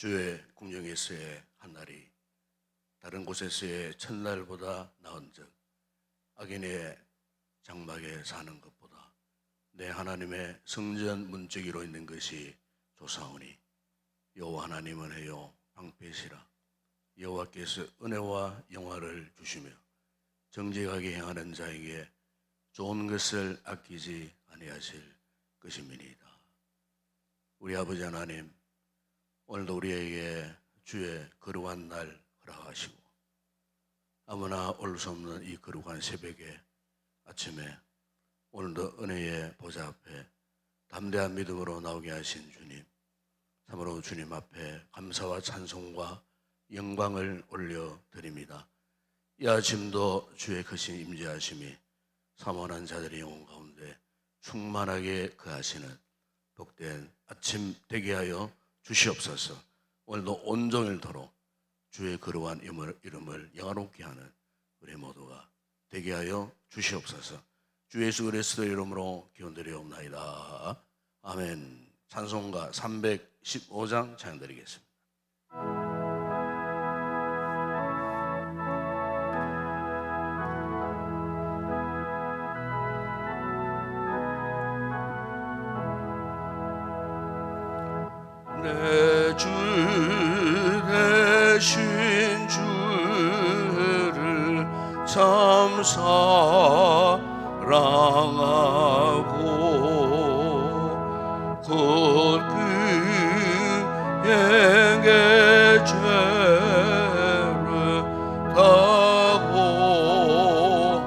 주의 궁정에서의 한 날이 다른 곳에서의 첫날보다 나은즉 악인의 장막에 사는 것보다 내 하나님의 성전 문지기로 있는 것이 좋사오니 여호와 하나님은 해요 방패시라. 여호와께서 은혜와 영화를 주시며 정직하게 행하는 자에게 좋은 것을 아끼지 아니하실 것임이니이다. 우리 아버지 하나님, 오늘도 우리에게 주의 거룩한 날 허락하시고 아무나 올 수 없는 이 거룩한 새벽에 아침에 오늘도 은혜의 보좌 앞에 담대한 믿음으로 나오게 하신 주님, 참으로 주님 앞에 감사와 찬송과 영광을 올려드립니다. 이 아침도 주의 크신 임재하심이 사모하는 자들의 영혼 가운데 충만하게 거하시는 복된 아침 되게 하여 주시옵소서. 오늘도 온종일토록 주의 거룩한 이름을 영화롭게 하는 우리 모두가 되게 하여 주시옵소서. 주 예수 그리스도의 이름으로 기원드리옵나이다. 아멘. 찬송가 315장 찬양드리겠습니다. 내 주 대신 주를 참 사랑하고 곧 그에게 죄를 다고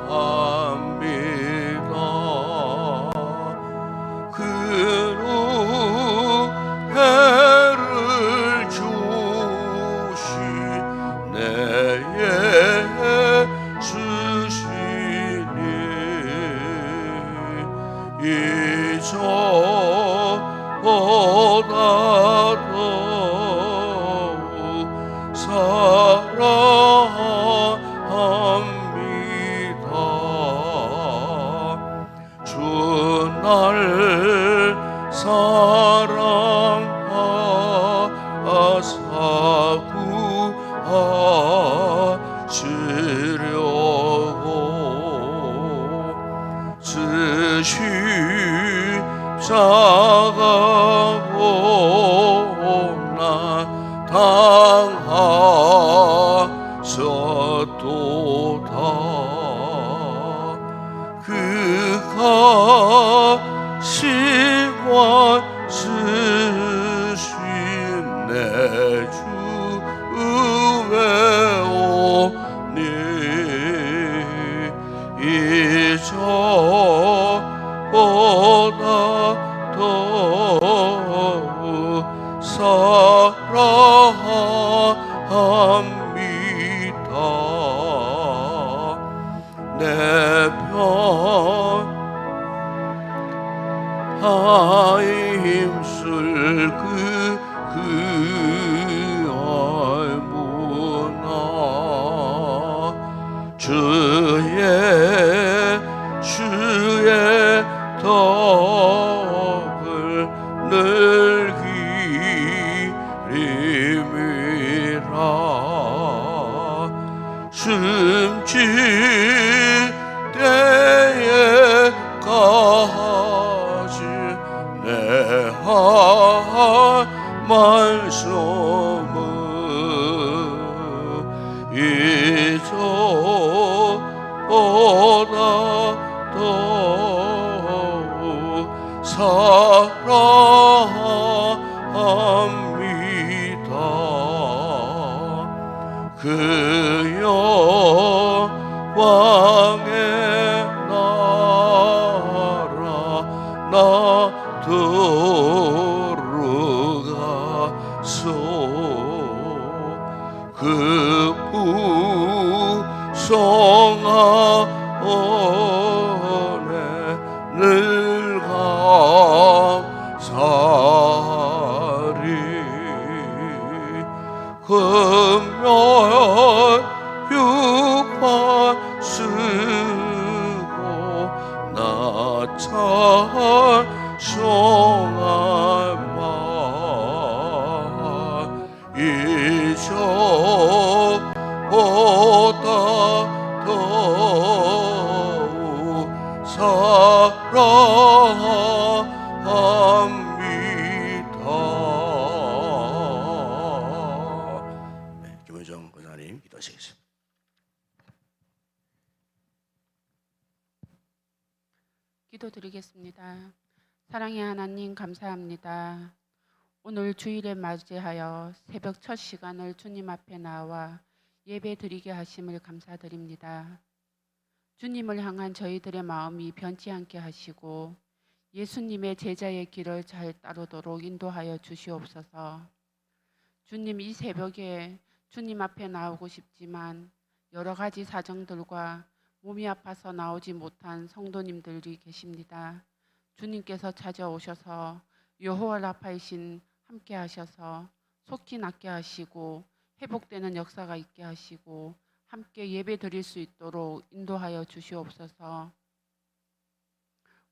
합니다. 그로 해를 주시 내 예수시니 이전보다 더욱 사랑합니다. 주 날 사랑하사 구하시려고 십자가 고난 당하셨도다. 그가 시관 쓰신 내 주 외오니 이전보다 더욱 사랑합니다. 내 편하에 힘쓸 그 알무나 주의 덕을 늘 기림이라. 숨질 때에 가지 내 할 말씀은 이전보다 더욱 사랑합니다. 그 영광의 나라 나 들어가서 그 풍성한 늘 감사리. 금멸 육화 쓰고 나 찬송할 말 사랑합니다. 네, 김은정 권사님 기도하시겠습니다. 기도드리겠습니다. 사랑의 하나님 감사합니다. 오늘 주일에 맞이하여 새벽 첫 시간을 주님 앞에 나와 예배 드리게 하심을 감사드립니다. 주님을 향한 저희들의 마음이 변치 않게 하시고 예수님의 제자의 길을 잘 따르도록 인도하여 주시옵소서. 주님, 이 새벽에 주님 앞에 나오고 싶지만 여러 가지 사정들과 몸이 아파서 나오지 못한 성도님들이 계십니다. 주님께서 찾아오셔서 여호와 라파이신 함께 하셔서 속히 낫게 하시고 회복되는 역사가 있게 하시고 함께 예배 드릴 수 있도록 인도하여 주시옵소서.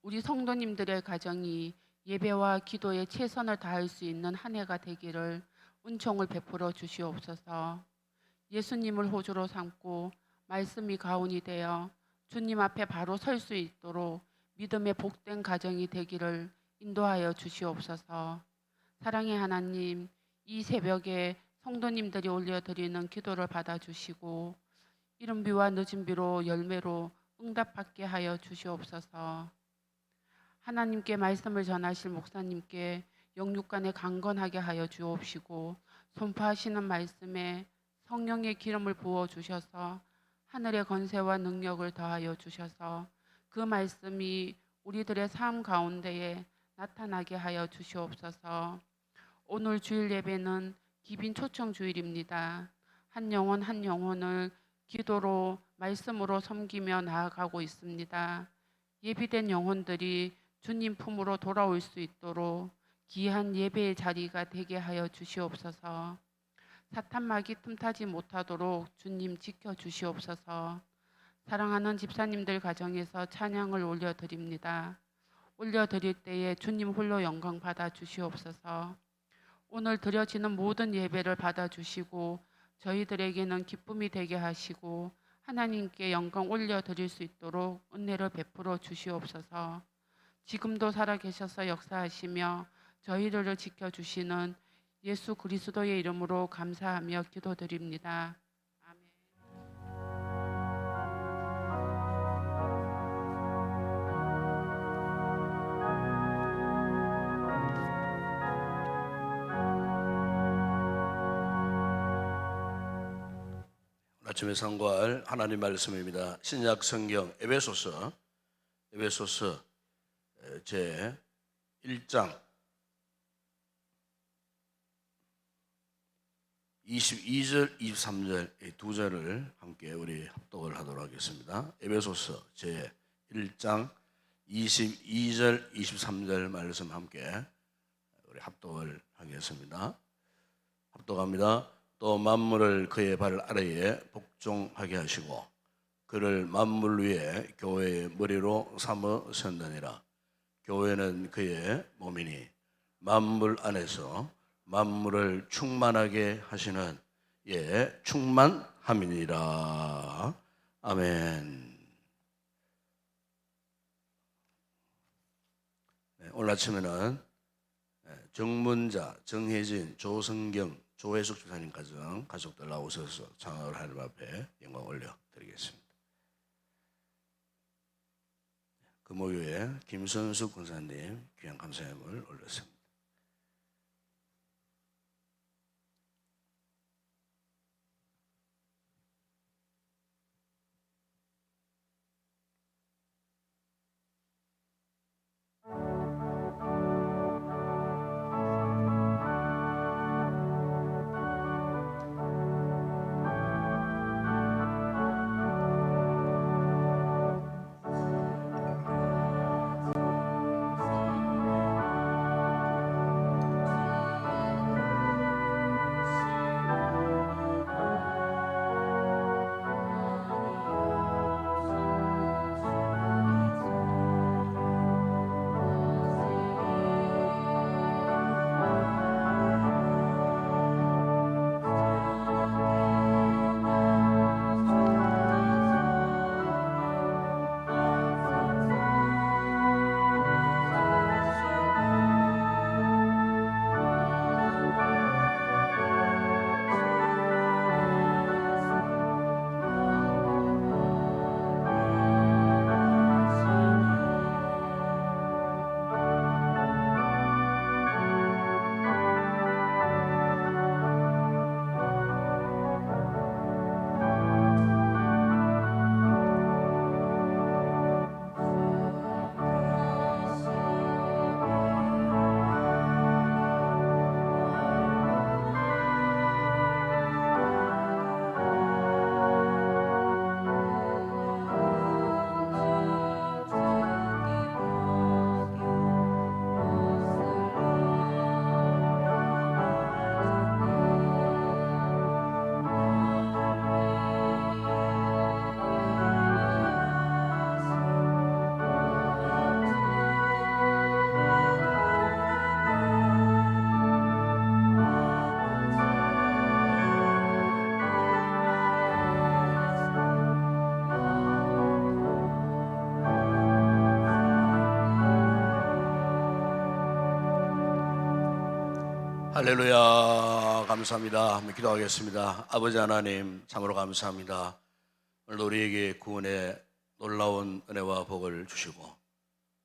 우리 성도님들의 가정이 예배와 기도에 최선을 다할 수 있는 한 해가 되기를 은총을 베풀어 주시옵소서. 예수님을 호주로 삼고 말씀이 가온이 되어 주님 앞에 바로 설 수 있도록 믿음의 복된 가정이 되기를 인도하여 주시옵소서. 사랑의 하나님, 이 새벽에 성도님들이 올려드리는 기도를 받아주시고 이른 비와 늦은 비로 열매로 응답받게 하여 주시옵소서. 하나님께 말씀을 전하실 목사님께 영육간에 강건하게 하여 주옵시고 선포하시는 말씀에 성령의 기름을 부어 주셔서 하늘의 권세와 능력을 더하여 주셔서 그 말씀이 우리들의 삶 가운데에 나타나게 하여 주시옵소서. 오늘 주일 예배는 기빈 초청 주일입니다. 한 영혼 한 영혼을 기도로 말씀으로 섬기며 나아가고 있습니다. 예비된 영혼들이 주님 품으로 돌아올 수 있도록 귀한 예배의 자리가 되게 하여 주시옵소서. 사탄 마귀 틈타지 못하도록 주님 지켜 주시옵소서. 사랑하는 집사님들 가정에서 찬양을 올려드립니다. 올려드릴 때에 주님 홀로 영광 받아 주시옵소서. 오늘 드려지는 모든 예배를 받아 주시고 저희들에게는 기쁨이 되게 하시고 하나님께 영광 올려드릴 수 있도록 은혜를 베풀어 주시옵소서. 지금도 살아계셔서 역사하시며 저희들을 지켜주시는 예수 그리스도의 이름으로 감사하며 기도드립니다. 아멘. 아침에 상고할 하나님 말씀입니다. 신약 성경 에베소서 제 1장 22절 23절 이 두 절을 함께 우리 합독을 하도록 하겠습니다. 에베소서 제 1장 22절 23절 말씀 함께 우리 합독을 하겠습니다. 합독합니다. 또 만물을 그의 발 아래에 복종하게 하시고 그를 만물 위에 교회의 머리로 삼어 세우느니라. 교회는 그의 몸이니 만물 안에서 만물을 충만하게 하시는 충만함이니라. 아멘. 오늘 아침에는 정문자, 정혜진, 조성경, 조혜숙 집사님 가족들 나오셔서 장학을 하나님 앞에 영광 올려드리겠습니다. 금오교회 김선숙 권사님 귀한 감사함을 올렸습니다. 할렐루야. 감사합니다. 한번 기도하겠습니다. 아버지 하나님, 참으로 감사합니다. 오늘도 우리에게 구원의 놀라운 은혜와 복을 주시고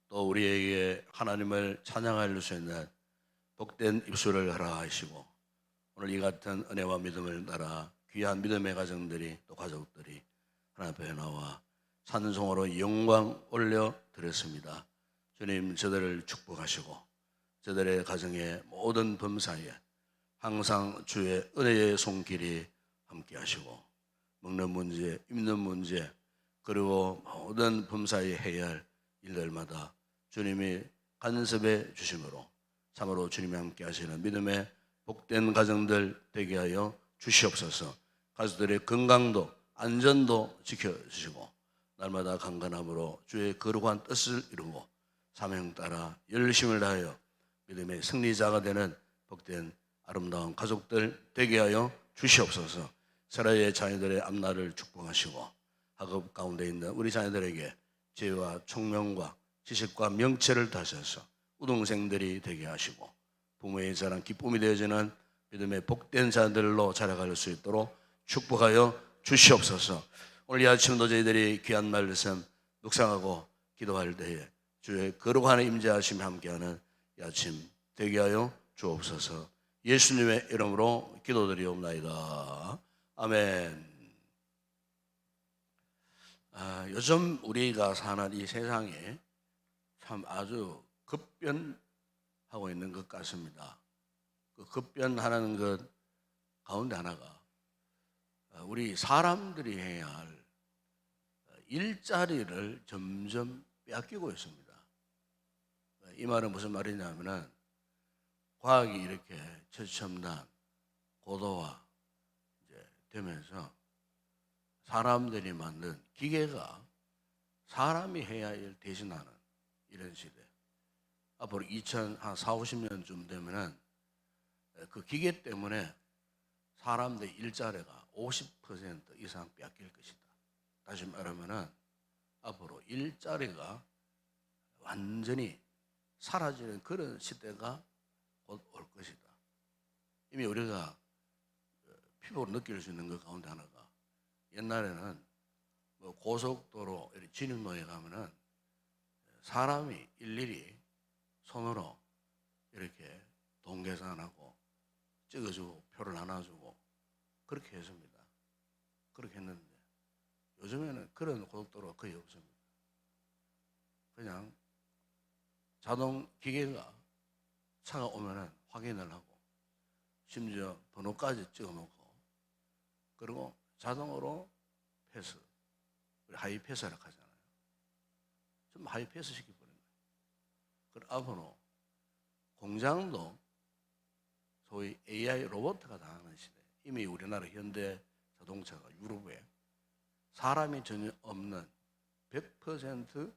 또 우리에게 하나님을 찬양할 수 있는 복된 입술을 허락하시고 오늘 이 같은 은혜와 믿음을 따라 귀한 믿음의 가정들이 또 가족들이 하나님 앞에 나와 찬송으로 영광 올려 드렸습니다. 주님, 저들을 축복하시고 저들의 가정의 모든 범사에 항상 주의 은혜의 손길이 함께 하시고 먹는 문제, 입는 문제, 그리고 모든 범사에 해야 할 일들마다 주님이 간섭해 주심으로 참으로 주님이 함께 하시는 믿음의 복된 가정들 되게 하여 주시옵소서. 가족들의 건강도 안전도 지켜주시고 날마다 강건함으로 주의 거룩한 뜻을 이루고 사명 따라 열심을 다하여 믿음의 승리자가 되는 복된 아름다운 가족들 되게 하여 주시옵소서. 사라의 자녀들의 앞날을 축복하시고 학업 가운데 있는 우리 자녀들에게 지혜와 총명과 지식과 명철을 다셔서 우등생들이 되게 하시고 부모의 자랑 기쁨이 되어지는 믿음의 복된 자들로 자라갈 수 있도록 축복하여 주시옵소서. 오늘 이 아침도 저희들이 귀한 말씀 묵상하고 기도할 때에 주의 거룩한 임재하심이 함께하는 이 아침 되게 하여 주옵소서. 예수님의 이름으로 기도드리옵나이다. 아멘. 요즘 우리가 사는 이 세상에 참 아주 급변하고 있는 것 같습니다. 그 급변하는 것 가운데 하나가 우리 사람들이 해야 할 일자리를 점점 빼앗기고 있습니다. 이 말은 무슨 말이냐면은 과학이 이렇게 최첨단 고도화 이제 되면서 사람들이 만든 기계가 사람이 해야 할 일 대신하는 이런 시대. 앞으로 2040~50년쯤 되면은 그 기계 때문에 사람들의 일자리가 50% 이상 빼앗길 것이다. 다시 말하면은 앞으로 일자리가 완전히 사라지는 그런 시대가 곧 올 것이다. 이미 우리가 피부로 느낄 수 있는 것 가운데 하나가 옛날에는 뭐 고속도로 진입로에 가면은 사람이 일일이 손으로 이렇게 돈 계산하고 찍어주고 표를 나눠주고 그렇게 했습니다. 그렇게 했는데 요즘에는 그런 고속도로가 거의 없습니다. 그냥 자동 기계가 차가 오면은 확인을 하고 심지어 번호까지 찍어놓고 그리고 자동으로 패스, 우리 하이 패스라고 하잖아요. 좀 하이 패스 시켜버린 거예요. 그리고 앞으로 공장도 소위 AI 로봇가 당하는 시대. 이미 우리나라 현대 자동차가 유럽에 사람이 전혀 없는 100%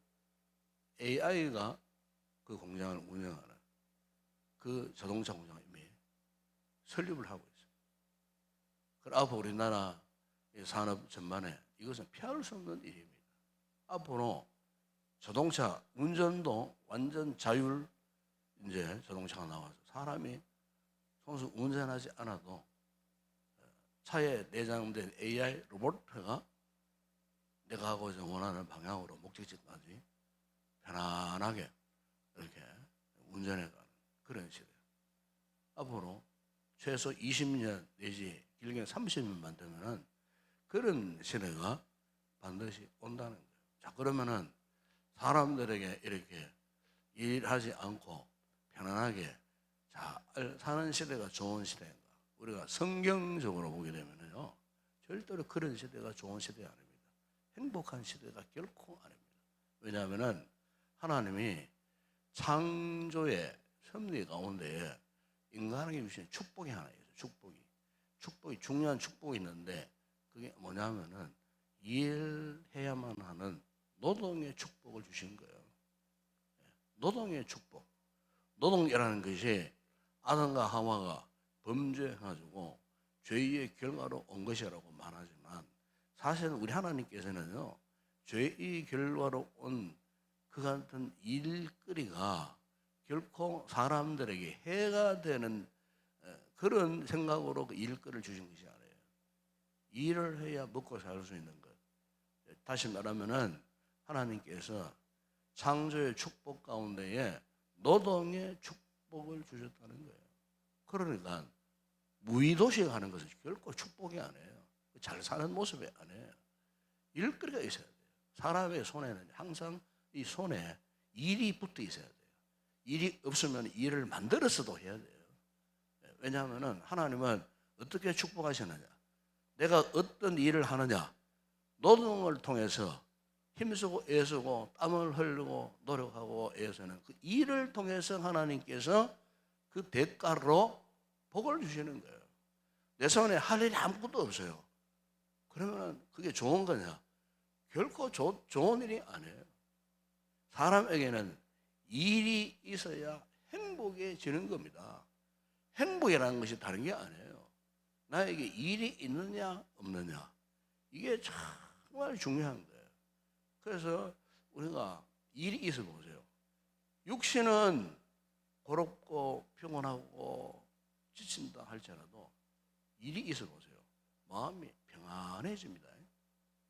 AI가 그 공장을 운영하는 그 자동차 공장을 이미 설립을 하고 있습니다. 그리고 앞으로 우리나라 산업 전반에 이것은 피할 수 없는 일입니다. 앞으로 자동차 운전도 완전 자율 이제 자동차가 나와서 사람이 손수 운전하지 않아도 차에 내장된 AI 로봇가 내가 하고자 원하는 방향으로 목적지까지 편안하게 이렇게 운전해가는 그런 시대. 앞으로 최소 20년 내지 길게는 30년만 되면은 그런 시대가 반드시 온다는 거예요. 자, 그러면은 사람들에게 이렇게 일하지 않고 편안하게 잘 사는 시대가 좋은 시대인가? 우리가 성경적으로 보게 되면요, 절대로 그런 시대가 좋은 시대 아닙니다. 행복한 시대가 결코 아닙니다. 왜냐하면은 하나님이 창조의 섭리 가운데 인간에게 주신 축복이 하나 있어요. 축복이 중요한 축복이 있는데 그게 뭐냐면은 일해야만 하는 노동의 축복을 주신 거예요. 노동의 축복. 노동이라는 것이 아담과 하와가 범죄해가지고 죄의 결과로 온 것이라고 말하지만 사실은 우리 하나님께서는요, 죄의 결과로 온 그 같은 일거리가 결코 사람들에게 해가 되는 그런 생각으로 그 일거를 주신 것이 아니에요. 일을 해야 먹고 살 수 있는 것. 다시 말하면은 하나님께서 창조의 축복 가운데에 노동의 축복을 주셨다는 거예요. 그러니까 무의도식 하는 것은 결코 축복이 아니에요. 잘 사는 모습이 아니에요. 일거리가 있어야 돼요. 사람의 손에는 항상 이 손에 일이 붙어 있어야 돼요. 일이 없으면 일을 만들어서도 해야 돼요. 왜냐하면 하나님은 어떻게 축복하시느냐? 내가 어떤 일을 하느냐? 노동을 통해서 힘쓰고 애쓰고 땀을 흘리고 노력하고 애쓰는 그 일을 통해서 하나님께서 그 대가로 복을 주시는 거예요. 내 손에 할 일이 아무것도 없어요. 그러면 그게 좋은 거냐? 결코 좋은 일이 아니에요. 사람에게는 일이 있어야 행복해지는 겁니다. 행복이라는 것이 다른 게 아니에요. 나에게 일이 있느냐 없느냐, 이게 정말 중요한 거예요. 그래서 우리가 일이 있어 보세요. 육신은 고롭고 피곤하고 지친다 할지라도 일이 있어 보세요. 마음이 평안해집니다.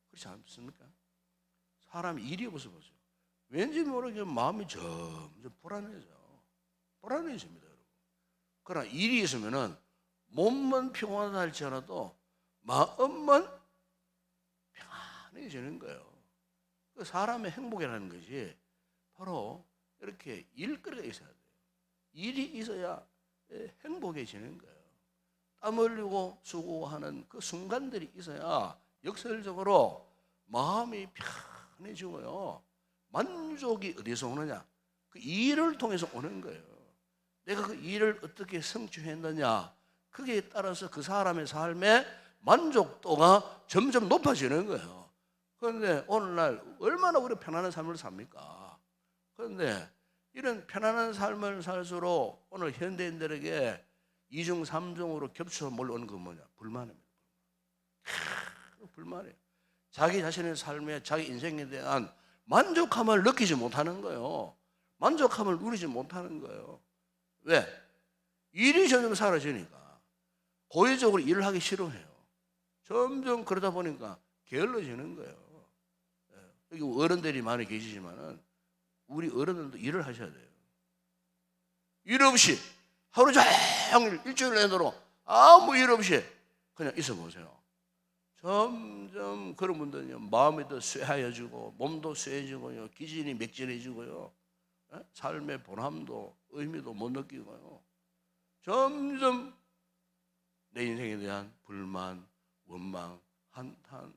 그렇지 않습니까? 사람이 일이 없어 보세요. 왠지 모르게 마음이 점점 불안해집니다, 여러분. 그러나 일이 있으면은 몸만 피곤하다 할지라도 마음만 평안해지는 거예요. 그 사람의 행복이라는 것이 바로 이렇게 일거리가 있어야 돼요. 일이 있어야 행복해지는 거예요. 땀 흘리고 수고하는 그 순간들이 있어야 역설적으로 마음이 편해지고요. 만족이 어디서 오느냐? 그 일을 통해서 오는 거예요. 내가 그 일을 어떻게 성취했느냐? 그게 따라서 그 사람의 삶의 만족도가 점점 높아지는 거예요. 그런데 오늘날 얼마나 우리 편안한 삶을 삽니까? 그런데 이런 편안한 삶을 살수록 오늘 현대인들에게 이중 삼중으로 겹쳐 몰려오는 건 뭐냐? 불만입니다. 불만이에요. 자기 자신의 삶에, 자기 인생에 대한 만족함을 느끼지 못하는 거예요. 만족함을 누리지 못하는 거예요. 왜? 일이 점점 사라지니까 고의적으로 일을 하기 싫어해요. 점점 그러다 보니까 게을러지는 거예요. 여기 어른들이 많이 계시지만은 우리 어른들도 일을 하셔야 돼요. 일 없이 하루 종일 일주일 내도록 아무 일 없이 그냥 있어 보세요. 점점 그런 분들은요, 마음이 더 쇠하여지고 몸도 쇠해지고요, 기질이 맥진해지고요, 삶의 보람도 의미도 못 느끼고요, 점점 내 인생에 대한 불만, 원망, 한탄,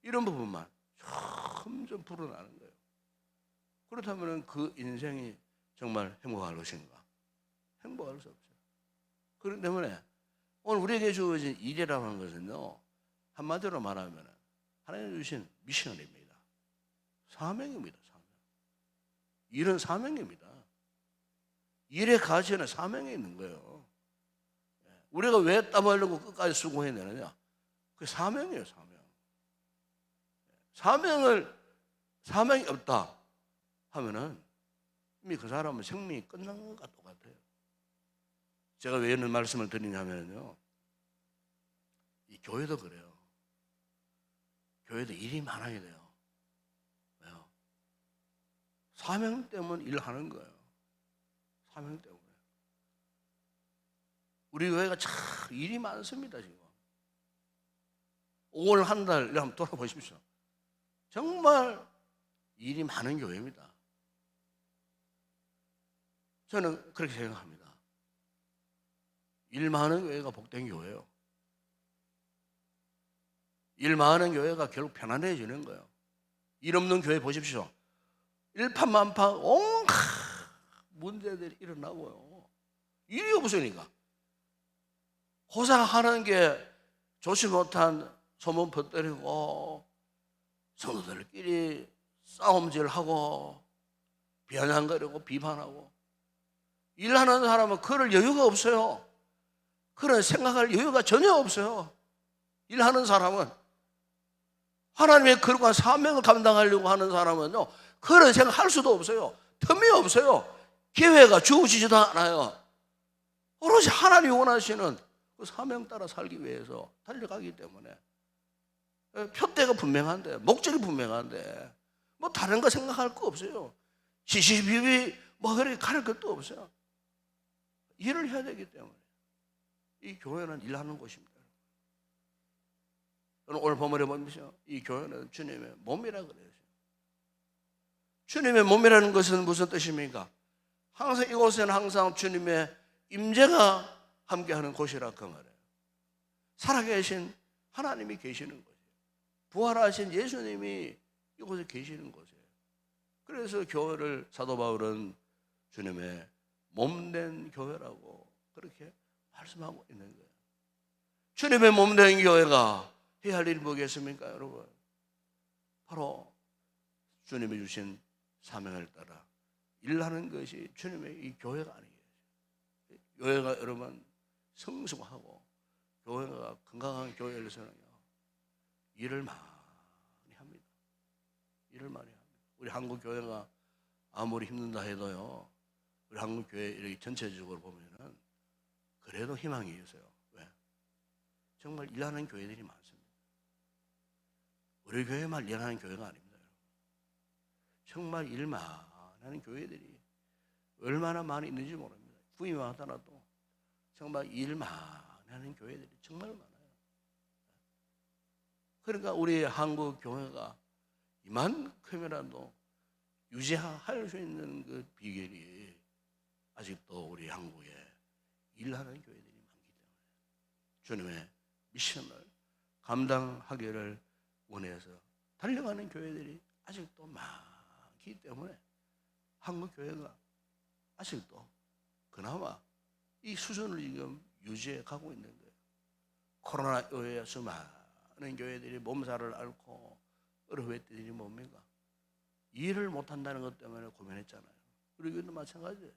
이런 부분만 점점 불어나는 거예요. 그렇다면 그 인생이 정말 행복할 것인가? 행복할 수 없어요. 그렇기 때문에 오늘 우리에게 주어진 일이라고 하는 것은요, 한마디로 말하면 하나님 주신 미션입니다. 사명입니다. 사명. 일은 사명입니다. 일의 가치는 사명에 있는 거예요. 우리가 왜 땀 흘리고 끝까지 수고해야 되느냐? 그게 사명이에요, 사명. 사명이 없다 하면은 이미 그 사람은 생명이 끝난 것과 똑같아요. 제가 왜 이런 말씀을 드리냐면요, 이 교회도 그래요. 교회도 일이 많아야 돼요. 왜요? 사명 때문에 일하는 거예요. 사명 때문에. 우리 교회가 참 일이 많습니다, 지금. 5월 한 달 한번 돌아보십시오. 정말 일이 많은 교회입니다. 저는 그렇게 생각합니다. 일 많은 교회가 복된 교회예요. 일 많은 교회가 결국 편안해지는 거예요. 일 없는 교회 보십시오. 일파만파 온갖 문제들이 일어나고요. 일이 없으니까 호상하는 게 좋지 못한 소문 퍼뜨리고 성도들끼리 싸움질하고 비아냥거리고 비판하고, 일하는 사람은 그럴 여유가 없어요. 그런 생각할 여유가 전혀 없어요. 일하는 사람은, 하나님의 거룩한 사명을 감당하려고 하는 사람은요, 그런 생각할 수도 없어요. 틈이 없어요. 기회가 주어지지도 않아요. 오로지 하나님이 원하시는 그 사명 따라 살기 위해서 달려가기 때문에 표대가 분명한데, 목적이 분명한데 뭐 다른 거 생각할 거 없어요. 시시비비 뭐 그렇게 가릴 것도 없어요. 일을 해야 되기 때문에 이 교회는 일하는 곳입니다. 오늘 본문에 보면요, 이 교회는 주님의 몸이라 그래요. 주님의 몸이라는 것은 무슨 뜻입니까? 항상 이곳에는 항상 주님의 임재가 함께하는 곳이라 그 말이에요. 살아계신 하나님이 계시는 곳이에요. 부활하신 예수님이 이곳에 계시는 곳이에요. 그래서 교회를 사도 바울은 주님의 몸된 교회라고 그렇게 말씀하고 있는 거예요. 주님의 몸된 교회가 해야 할 일이 뭐겠습니까, 여러분? 바로 주님이 주신 사명을 따라 일하는 것이 주님의 이 교회가 아니겠어요. 교회가 여러분 성숙하고 교회가 건강한 교회에서는요, 일을 많이 합니다. 일을 많이 합니다. 우리 한국 교회가 아무리 힘든다 해도요, 우리 한국 교회 이렇게 전체적으로 보면은 그래도 희망이 있어요. 왜? 정말 일하는 교회들이 많습니다. 우리 교회만 일하는 교회가 아닙니다. 정말 일 많은 교회들이 얼마나 많이 있는지 모릅니다. 부임만 하더라도 정말 일 많은 교회들이 정말 많아요. 그러니까 우리 한국 교회가 이만큼이라도 유지할 수 있는 그 비결이 아직도 우리 한국에 일하는 교회들이 많기 때문에 주님의 미션을 감당하기를 원해서 달려가는 교회들이 아직도 많기 때문에 한국 교회가 아직도 그나마 이 수준을 지금 유지해 가고 있는 거예요. 코로나 이후에 수많은 교회들이 몸살을 앓고 어려워했더니 뭡니까? 일을 못한다는 것 때문에 고민했잖아요. 우리 교회도 마찬가지예요.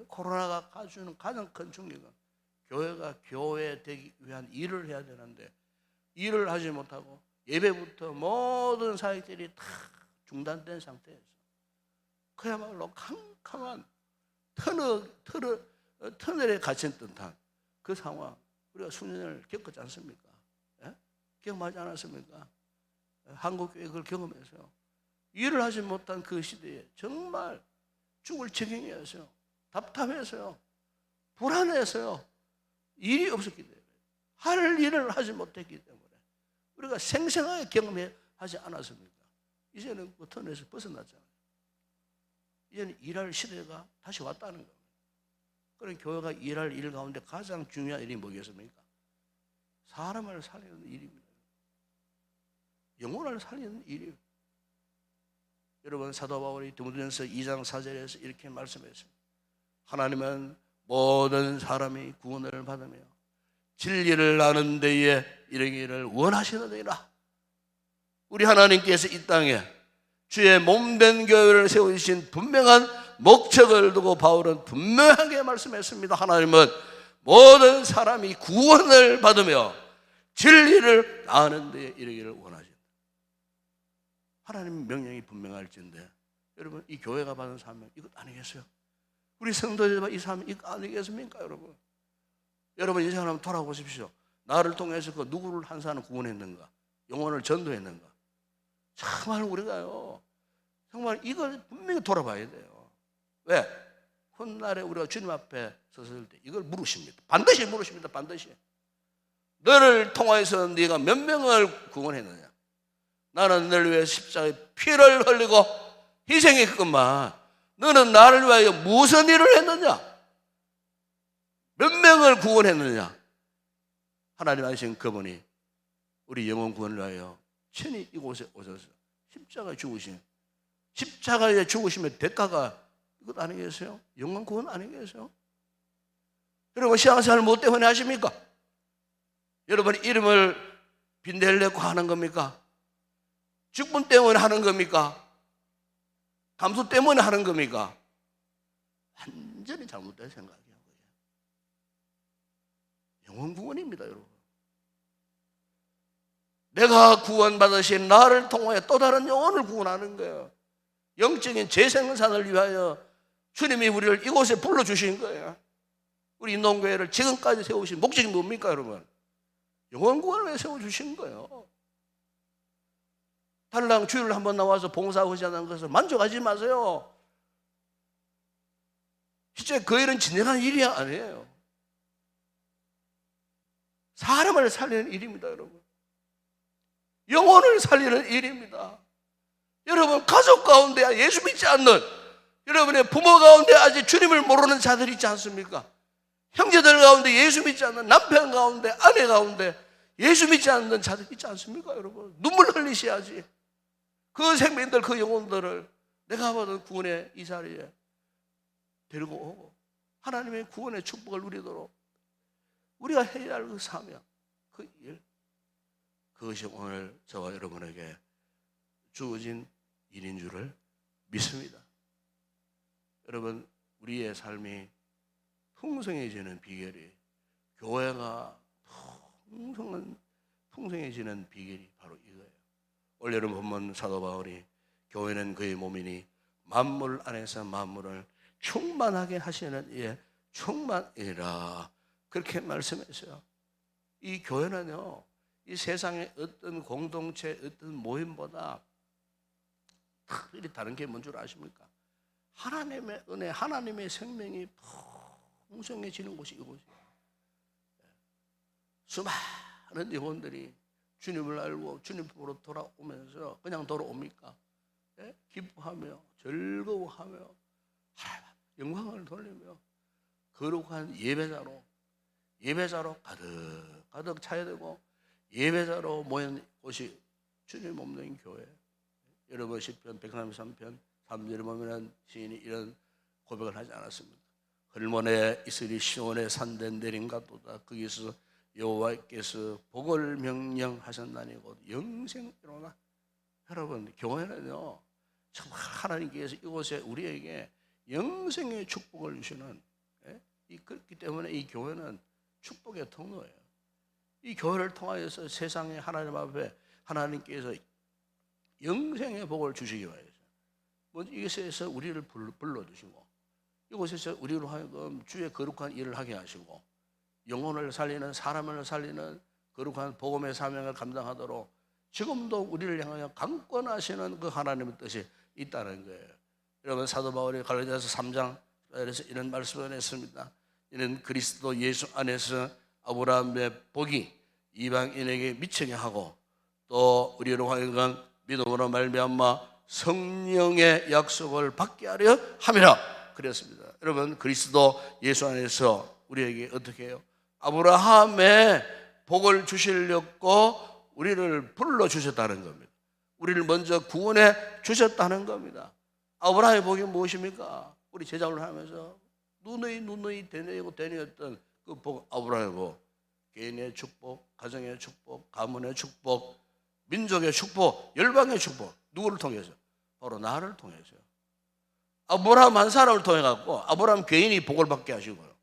코로나가 가져주는 가장 큰 충격은 교회가 교회 되기 위한 일을 해야 되는데 일을 하지 못하고 예배부터 모든 사역들이 다 중단된 상태에서 그야말로 캄캄한 터널에 갇힌 듯한 그 상황, 우리가 수년을 겪었지 않습니까? 예? 경험하지 않았습니까? 한국교회 그걸 경험해서 일을 하지 못한 그 시대에 정말 죽을 지경이었어요. 답답해서요. 불안해서요. 일이 없었기 때문에, 할 일을 하지 못했기 때문에 우리가 생생하게 경험하지 않았습니까? 이제는 그 터널에서 벗어났잖아요. 이제는 일할 시대가 다시 왔다는 겁니다. 그런 교회가 일할 일 가운데 가장 중요한 일이 뭐겠습니까? 사람을 살리는 일입니다. 영혼을 살리는 일이에요. 여러분, 사도 바울이 디모데전서 2장 4절에서 이렇게 말씀했습니다. 하나님은 모든 사람이 구원을 받으며 진리를 아는 데에 이르기를 원하시느니라. 우리 하나님께서 이 땅에 주의 몸된 교회를 세우신 분명한 목적을 두고 바울은 분명하게 말씀했습니다. 하나님은 모든 사람이 구원을 받으며 진리를 아는 데에 이르기를 원하신다. 하나님 명령이 분명할진데 여러분, 이 교회가 받은 사명 이것 아니겠어요? 우리 성도들이 받은 이 사명 이거 아니겠습니까, 여러분? 여러분, 이제 한번 돌아보십시오. 나를 통해서 그 누구를 한 사람을 구원했는가? 영혼을 전도했는가? 정말 우리가요, 정말 이걸 분명히 돌아봐야 돼요. 왜? 훗날에 우리가 주님 앞에 섰을 때 이걸 물으십니다. 반드시 물으십니다. 반드시. 너를 통하여서 네가 몇 명을 구원했느냐? 나는 너를 위해 십자가에 피를 흘리고 희생했건만 너는 나를 위하여 무슨 일을 했느냐? 몇 명을 구원했느냐? 하나님 아시는 그분이 우리 영혼 구원을 위하여 친히 이곳에 오셔서 십자가에 죽으신, 십자가에 죽으시면 대가가 이것 아니겠어요? 영혼 구원 아니겠어요? 여러분, 신앙생활 뭐 때문에 하십니까? 여러분, 이름을 빈대려고 하는 겁니까? 직분 때문에 하는 겁니까? 감수 때문에 하는 겁니까? 완전히 잘못된 생각이에요. 영혼 구원입니다, 여러분. 내가 구원받으신 나를 통하여 또 다른 영혼을 구원하는 거예요. 영적인 재생산을 위하여 주님이 우리를 이곳에 불러주신 거예요. 우리 인동교회를 지금까지 세우신 목적이 뭡니까, 여러분? 영원 구원을 위해 세워주신 거예요. 달랑 주일 한번 나와서 봉사하자는 것을 만족하지 마세요. 진짜 그 일은 진행한 일이 아니에요. 사람을 살리는 일입니다, 여러분. 영혼을 살리는 일입니다. 여러분, 가족 가운데 예수 믿지 않는, 여러분의 부모 가운데 아직 주님을 모르는 자들이 있지 않습니까? 형제들 가운데 예수 믿지 않는, 남편 가운데, 아내 가운데 예수 믿지 않는 자들 있지 않습니까, 여러분? 눈물 흘리셔야지. 그 생명들, 그 영혼들을 내가 받은 구원의 이 자리에 데리고 오고 하나님의 구원의 축복을 누리도록 우리가 해야 할 그 사명, 그 일, 그것이 오늘 저와 여러분에게 주어진 일인 줄을 믿습니다. 여러분, 우리의 삶이 풍성해지는 비결이, 교회가 풍성해지는 비결이 바로 이거예요. 올여름 본문 사도 바울이 교회는 그의 몸이니 만물 안에서 만물을 충만하게 하시는 이의 충만이라, 그렇게 말씀했어요. 이 교회는요, 이 세상의 어떤 공동체, 어떤 모임보다 특별히 다른 게 뭔 줄 아십니까? 하나님의 은혜, 하나님의 생명이 풍성해지는 곳이 이곳이에요. 수많은 영혼들이 주님을 알고 주님으로 돌아오면서 그냥 돌아옵니까? 예? 기뻐하며 즐거워하며 영광을 돌리며 거룩한 예배자로 가득 차야 되고, 예배자로 모인 곳이 주님 없는 교회. 여러분, 시편 133편 3절에 보면 시인이 이런 고백을 하지 않았습니까? 헐몬에 이슬이 시온의 산된 내린가도다. 거기서 여호와께서 복을 명령하셨나니 곧 영생이로나. 여러분, 교회는요, 정말 하나님께서 이곳에 우리에게 영생의 축복을 주시는, 그렇기 때문에 이 교회는 축복의 통로예요. 이 교회를 통하여서 세상에 하나님 앞에 하나님께서 영생의 복을 주시기 바랍니다. 먼저 이곳에서 우리를 불러주시고, 이곳에서 우리로 하여금 주의 거룩한 일을 하게 하시고, 영혼을 살리는, 사람을 살리는 거룩한 복음의 사명을 감당하도록 지금도 우리를 향하여 강권하시는 그 하나님의 뜻이 있다는 거예요. 여러분, 사도 바울이 갈라디아서 3장에서 이런 말씀을 했습니다. 이는 그리스도 예수 안에서 아브라함의 복이 이방인에게 미치게 하고, 또 우리로 하여금 믿음으로 말미암아 성령의 약속을 받게 하려 함이라 그랬습니다. 여러분, 그리스도 예수 안에서 우리에게 어떻게 해요? 아브라함의 복을 주시려고 우리를 불러주셨다는 겁니다. 우리를 먼저 구원해 주셨다는 겁니다. 아브라함의 복이 무엇입니까? 우리 제자를 하면서 누누이 되뇌었던 그 복, 아브라함의 복, 개인의 축복, 가정의 축복, 가문의 축복, 민족의 축복, 열방의 축복. 누구를 통해서? 바로 나를 통해서요. 아브라함 한 사람을 통해 갖고 아브라함 개인이 복을 받게 하시고요.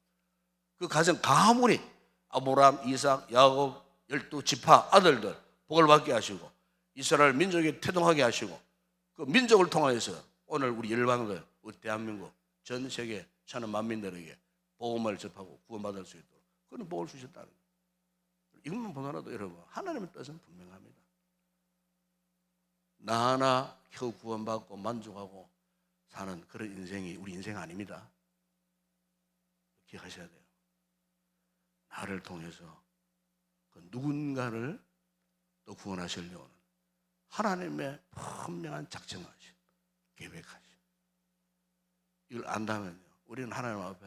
그 가정 가문이 아브라함, 이삭, 야곱 12지파 아들들 복을 받게 하시고, 이스라엘 민족이 태동하게 하시고, 그 민족을 통해서 오늘 우리 열방들, 우리 대한민국 전 세계 천원 만민들에게 복음을 접하고 구원받을 수 있도록 그런 복을 주셨다는 거예요. 이것만 보더라도 여러분, 하나님의 뜻은 분명합니다. 나 하나 겨우 구원받고 만족하고 사는 그런 인생이 우리 인생 아닙니다. 기억하셔야 돼요. 나를 통해서 그 누군가를 또 구원하시려는 하나님의 분명한 작정하신, 계획하신, 이걸 안다면요, 우리는 하나님 앞에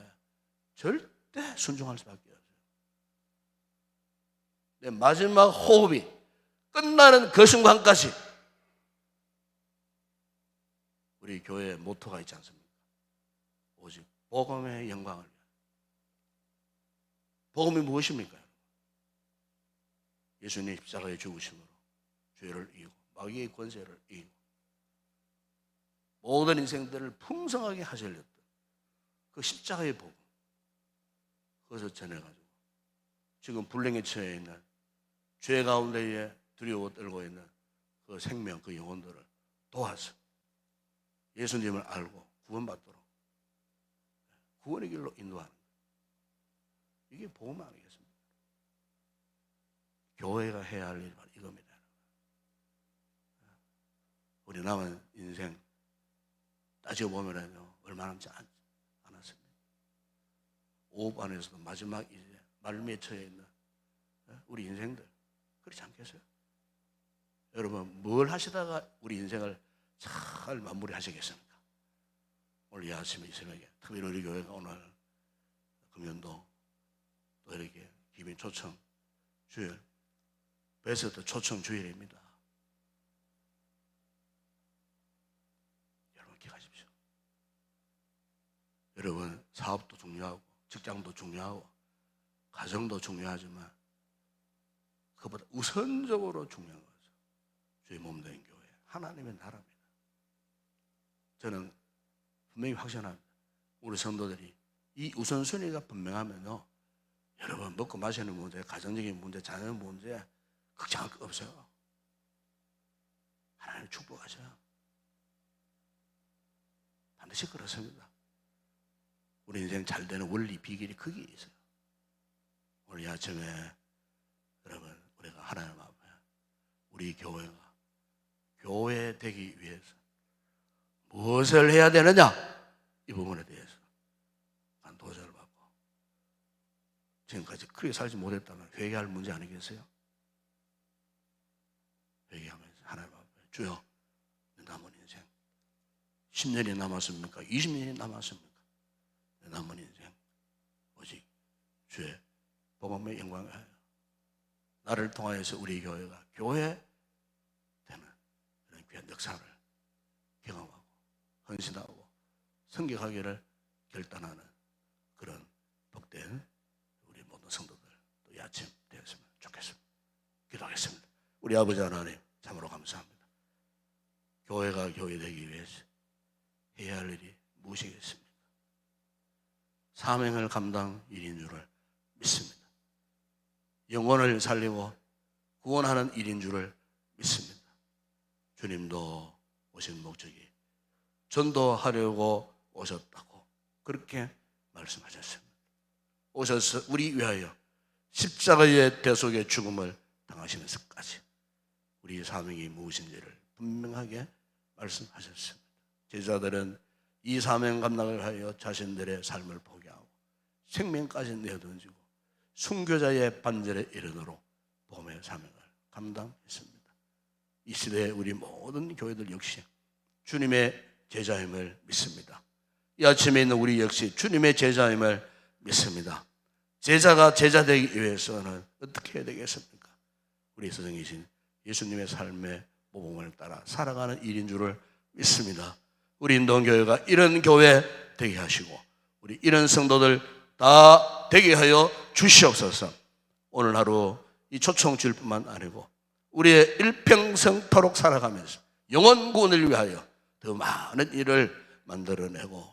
절대 순종할 수밖에 없어요. 내 마지막 호흡이 끝나는 그 순간까지 우리 교회의 모토가 있지 않습니까? 오직 복음의 영광을 위하여. 복음이 무엇입니까? 예수님 십자가의 죽으심으로 죄를 이기고 마귀의 권세를 이기고 모든 인생들을 풍성하게 하시려던 그 십자가의 복음, 그것을 전해가지고 지금 불행에 처해 있는, 죄 가운데에 두려워 떨고 있는 그 생명, 그 영혼들을 도와서 예수님을 알고 구원받도록 구원의 길로 인도하는, 이게 복음 아니겠습니까? 교회가 해야 할 일이 바로 이겁니다. 우리 남은 인생 따지고 보면요, 얼마 남지 않았습니다. 오업 안에서도 마지막 이제 말미에 처해 있는 우리 인생들, 그렇지 않겠어요? 여러분, 뭘 하시다가 우리 인생을 잘 마무리하시겠습니까? 오늘 이 아침에 이 새벽에 특히 우리 교회가 오늘 금연도 또 이렇게 기빈 초청 주일, 베스트 초청 주일입니다. 여러분 기억하십시오. 여러분, 사업도 중요하고 직장도 중요하고 가정도 중요하지만 그보다 우선적으로 중요한 것은 주의 몸된 교회, 하나님의 나라입니다. 저는 분명히 확신합니다. 우리 성도들이 이 우선순위가 분명하면요, 여러분 먹고 마시는 문제, 가정적인 문제, 자녀 문제 걱정할 거 없어요. 하나님 축복하셔요. 반드시 그렇습니다. 우리 인생 잘 되는 원리 비결이 거기에 있어요. 오늘 이 아침에 여러분, 우리가 하나님 앞에 우리 교회가 교회 되기 위해서 무엇을 해야 되느냐, 이 부분에 대해서 난 도전을 받고 지금까지 크게 살지 못했다면 회개할 문제 아니겠어요? 회개하면서 하나님 앞에 주여, 내 남은 인생 10년이 남았습니까? 20년이 남았습니까? 내 남은 인생 오직 주의 복음의 영광을 하여 나를 통하여서 우리 교회가 교회 되는 그런 귀한 역사를 경험하고 헌신하고 성격하기를 결단하는 그런 복된 우리 모든 성도들 또 이 아침 되었으면 좋겠습니다. 기도하겠습니다. 우리 아버지 하나님, 참으로 감사합니다. 교회가 교회 되기 위해서 해야 할 일이 무엇이겠습니까? 사명을 감당 일인 줄을 믿습니다. 영혼을 살리고 구원하는 일인 줄을 믿습니다. 주님도 오신 목적이 전도하려고 오셨다고 그렇게 말씀하셨습니다. 오셔서 우리 위하여 십자가의 대속의 죽음을 당하시면서까지 우리의 사명이 무엇인지를 분명하게 말씀하셨습니다. 제자들은 이 사명 감당을 하여 자신들의 삶을 포기하고 생명까지 내어던지고 순교자의 반절에 이르도록 복음의 사명을 감당했습니다. 이 시대에 우리 모든 교회들 역시 주님의 제자임을 믿습니다. 이 아침에 있는 우리 역시 주님의 제자임을 믿습니다. 제자가 제자 되기 위해서는 어떻게 해야 되겠습니까? 우리 스승이신 예수님의 삶의 모범을 따라 살아가는 일인 줄을 믿습니다. 우리 인동교회가 이런 교회 되게 하시고 우리 이런 성도들 다 되게 하여 주시옵소서. 오늘 하루 이 초청 주일 뿐만 아니고 우리의 일평생토록 살아가면서 영원 구원을 위하여 더 많은 일을 만들어내고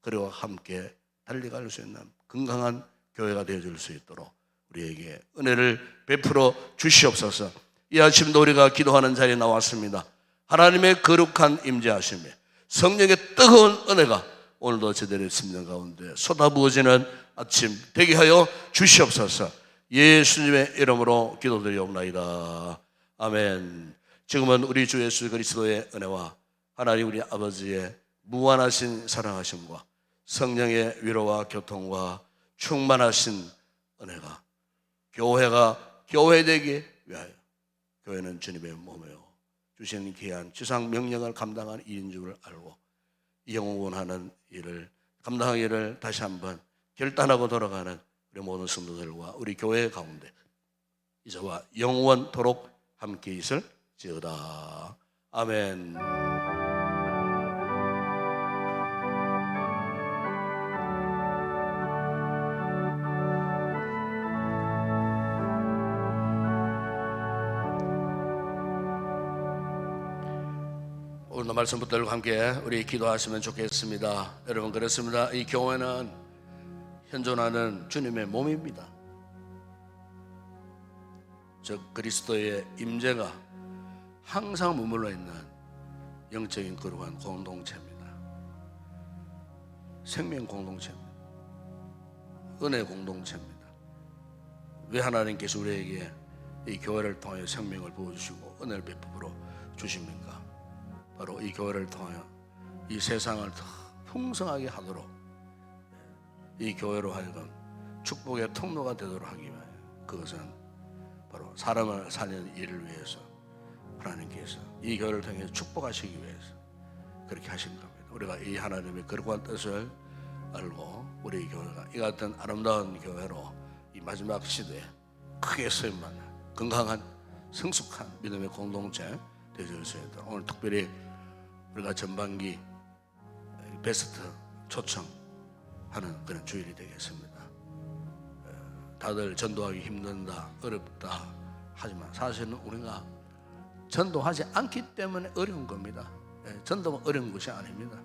그리고 함께 달려갈 수 있는 건강한 교회가 되어줄 수 있도록 우리에게 은혜를 베풀어 주시옵소서. 이 아침도 우리가 기도하는 자리에 나왔습니다. 하나님의 거룩한 임재하심에 성령의 뜨거운 은혜가 오늘도 저들의 심령 가운데 쏟아부어지는 아침 되게 하여 주시옵소서. 예수님의 이름으로 기도드리옵나이다. 아멘. 지금은 우리 주 예수 그리스도의 은혜와 하나님 우리 아버지의 무한하신 사랑하심과 성령의 위로와 교통과 충만하신 은혜가 교회가 교회되기 위하여, 교회는 주님의 몸이요 주신 귀한 지상 명령을 감당하는 일인 줄 알고 영원하는 일을 감당하기를 다시 한번 결단하고 돌아가는 우리 모든 성도들과 우리 교회 가운데 이제와 영원토록 함께 있을지어다. 아멘. 오늘 말씀 붙들고 함께 우리 기도하시면 좋겠습니다. 여러분, 그렇습니다. 이 교회는 현존하는 주님의 몸입니다. 즉 그리스도의 임재가 항상 머물러 있는 영적인 거룩한 공동체입니다. 생명 공동체입니다. 은혜 공동체입니다. 왜 하나님께서 우리에게 이 교회를 통하여 생명을 부어주시고 은혜를 베풀어 주십니까? 바로 이 교회를 통하여 이 세상을 더 풍성하게 하도록, 이 교회로 하여금 축복의 통로가 되도록 하기 위하여, 그것은 바로 사람을 살리는 일을 위해서 하나님께서 이 교회를 통해 축복하시기 위해서 그렇게 하신 겁니다. 우리가 이 하나님의 거룩한 뜻을 알고 우리 교회가 이 같은 아름다운 교회로 이 마지막 시대에 크게 쓰임받는 건강한 성숙한 믿음의 공동체 되실 수 있도록 오늘 특별히 우리가 전반기 베스트 초청하는 그런 주일이 되겠습니다. 다들 전도하기 힘든다, 어렵다 하지만 사실은 우리가 전도하지 않기 때문에 어려운 겁니다. 전도가 어려운 것이 아닙니다.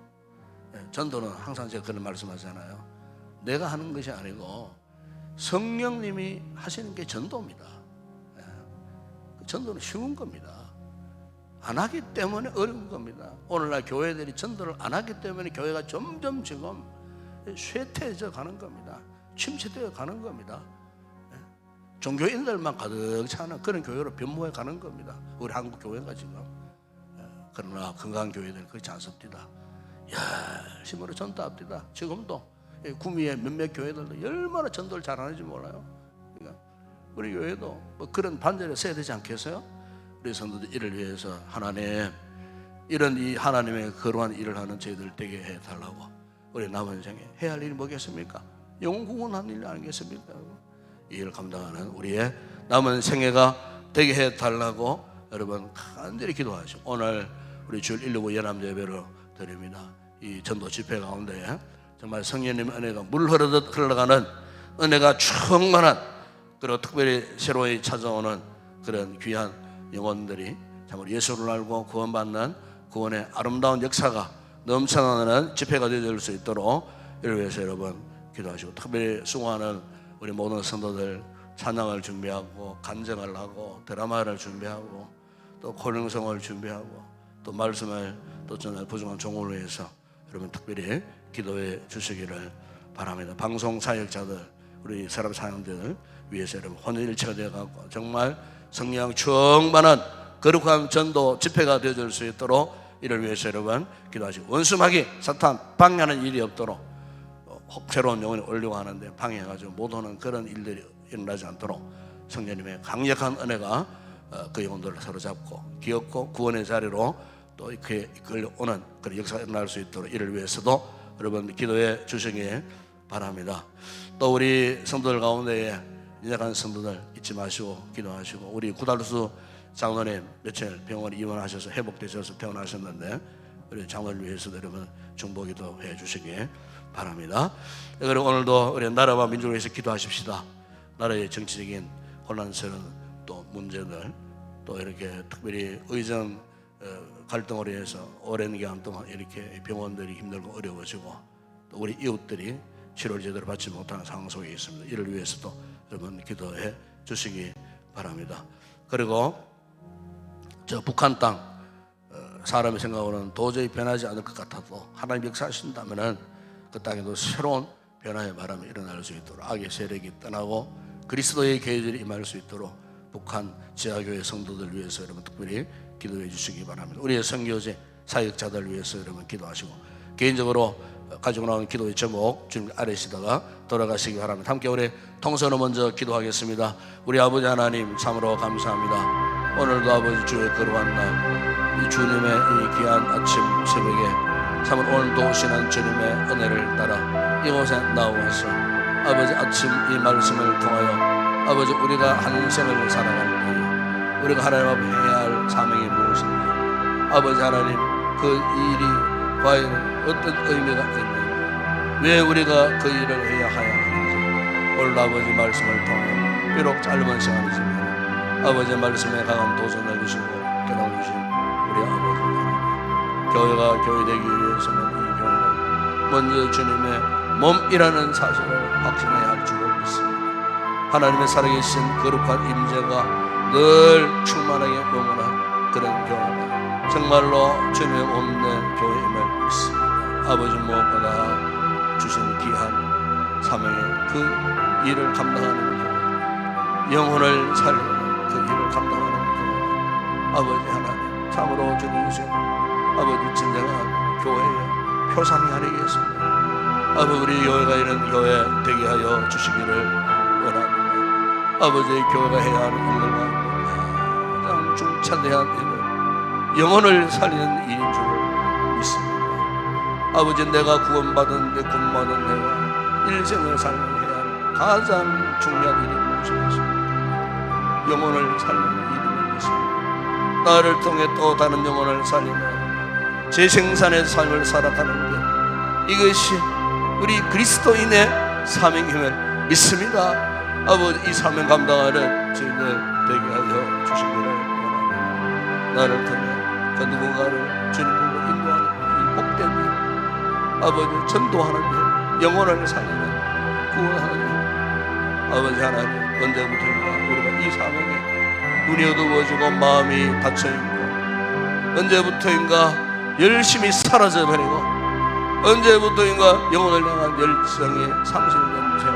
전도는 항상 제가 그런 말씀하잖아요. 내가 하는 것이 아니고 성령님이 하시는 게 전도입니다. 전도는 쉬운 겁니다. 안 하기 때문에 어려운 겁니다. 오늘날 교회들이 전도를 안 하기 때문에 교회가 점점 지금 쇠퇴해져 가는 겁니다. 침체되어 가는 겁니다. 종교인들만 가득 차는 그런 교회로 변모해 가는 겁니다. 우리 한국 교회가 지금. 그러나 건강한 교회들은 그렇지 않습니다. 열심으로 전도합니다. 지금도 구미의 몇몇 교회들도 얼마나 전도를 잘하는지 몰라요. 그러니까 우리 교회도 뭐 그런 반절에 서야 되지 않겠어요? 우리 성도들 이를 위해서 하나님, 이런 이 하나님의 거룩한 일을 하는 저희들 되게 해달라고. 우리 남은 생에 해야 할 일이 뭐겠습니까? 영혼 구원하는 일 아니겠습니까? 이 일을 감당하는 우리의 남은 생애가 되게 해달라고 여러분 간절히 기도하시고, 오늘 우리 주일 119 연합 예배로 드립니다. 이 전도 집회 가운데 정말 성령님의 은혜가 물 흐르듯 흘러가는 은혜가 충만한, 그리고 특별히 새로이 찾아오는 그런 귀한 영혼들이 참으로 예수를 알고 구원받는 구원의 아름다운 역사가 넘쳐나는 집회가 되어줄 수 있도록 이를 위해서 여러분 기도하시고, 특별히 수고하는 우리 모든 성도들 찬양을 준비하고 간증을 하고 드라마를 준비하고 또 고령성을 준비하고 또 말씀을 또 전할 부족한 종을 위해서 여러분 특별히 기도해 주시기를 바랍니다. 방송 사역자들, 우리 사람 사역자들 위해서 여러분 혼연일체가 되어가고 정말 성령 충만한 거룩한 전도 집회가 되어줄 수 있도록 이를 위해서 여러분 기도하시고, 원수마귀 사탄 방해하는 일이 없도록 새로운 영혼이 오려고 하는데 방해해가지고 못 오는 그런 일들이 일어나지 않도록 성령님의 강력한 은혜가 그 영혼들을 사로잡고 기업고 구원의 자리로 또 이렇게 이끌려오는 그런 역사가 일어날 수 있도록 이를 위해서도 여러분 기도해 주시기 바랍니다. 또 우리 성도들 가운데에 인약한 성도들 잊지 마시고 기도하시고, 우리 구달수 장로님 며칠 병원에 입원하셔서 회복되셔서 퇴원하셨는데 우리 장로를 위해서도 여러분 중보기도 해 주시기 바랍니다. 그리고 오늘도 우리 나라와 민족을 위해서 기도하십시다. 나라의 정치적인 혼란스러운 또 문제들, 또 이렇게 특별히 의정 갈등으로 해서 오랜 기간 동안 이렇게 병원들이 힘들고 어려워지고 또 우리 이웃들이 치료를 제대로 받지 못하는 상황 속에 있습니다. 이를 위해서도 여러분 기도해 주시기 바랍니다. 그리고 저 북한 땅 사람의 생각으로는 도저히 변하지 않을 것 같아도 하나님 역사하신다면은 그 땅에도 새로운 변화의 바람이 일어날 수 있도록 악의 세력이 떠나고 그리스도의 계절이 임할 수 있도록 북한 지하교회 성도들 위해서 여러분 특별히 기도해 주시기 바랍니다. 우리의 선교제 사역자들 위해서 여러분 기도하시고, 개인적으로 가지고 나온 기도의 제목 주님 아래시다가 돌아가시기 바랍니다. 함께 우리 통성으로 먼저 기도하겠습니다. 우리 아버지 하나님 참으로 감사합니다. 오늘도 아버지 주의 거룩한 날, 이 주님의 이 귀한 아침 새벽에 참으로 오늘 도우시는 주님의 은혜를 따라 이곳에 나와서 아버지 아침 이 말씀을 통하여 아버지 우리가 한 생을 살아갈 때에 우리가 하나님 앞에 해야 할 사명이 무엇인지, 아버지 하나님 그 일이 과연 어떤 의미가 있는지, 왜 우리가 그 일을 해야 하는지 오늘 아버지 말씀을 통하여 비록 짧은 시간이지만 아버지 말씀에 강한 도전을 주시고 깨달아 주신 우리 아버지 하나님, 교회가 교회되기 위해서는 이 교회는 먼저 주님의 몸이라는 사실을 확신해야 할 줄로 믿습니다. 하나님의 살아계신 거룩한 임재가 늘 충만하게 머무는 그런 교회가 정말로 주님의 없는 교회임을 믿습니다. 아버지 무엇보다 주신 귀한 사명의 그 일을 감당하는 교회, 영혼을 살리는 그 일을 감당하는 그 아버지 하나님, 참으로 주님 주신 아버지 진정한 교회의 표상이 아니겠습니까? 아버지, 우리 교회가 이런 교회 되게 하여 주시기를 원합니다. 아버지, 교회가 해야 하는 일들 가운데 가장 중차대한 일은 영혼을 살리는 일인 줄 믿습니다. 아버지, 내가 구원받은 내 구원받은 내가 일생을 살며 해야 할 가장 중요한 일이 무엇이겠습니까? 영혼을 살리는 일임을 믿습니다. 나를 통해 또 다른 영혼을 살리는 재생산의 삶을 살아가는 게 이것이 우리 그리스도인의 사명임을 믿습니다. 아버지, 이 사명 감당하는 저희들 되게 하여 주시기를 원합니다. 나를 통해 그 누군가를 주님으로 인도하는 이 복된 일, 아버지, 전도하는 일, 영혼을 살리는 구원하는 일, 아버지 하나님, 언제부터인가 우리가 이 사명에 눈이 어두워지고 마음이 닫혀있고, 언제부터인가 열심히 사라져버리고, 언제부터인가 영혼을 향한 열정이 상실된 채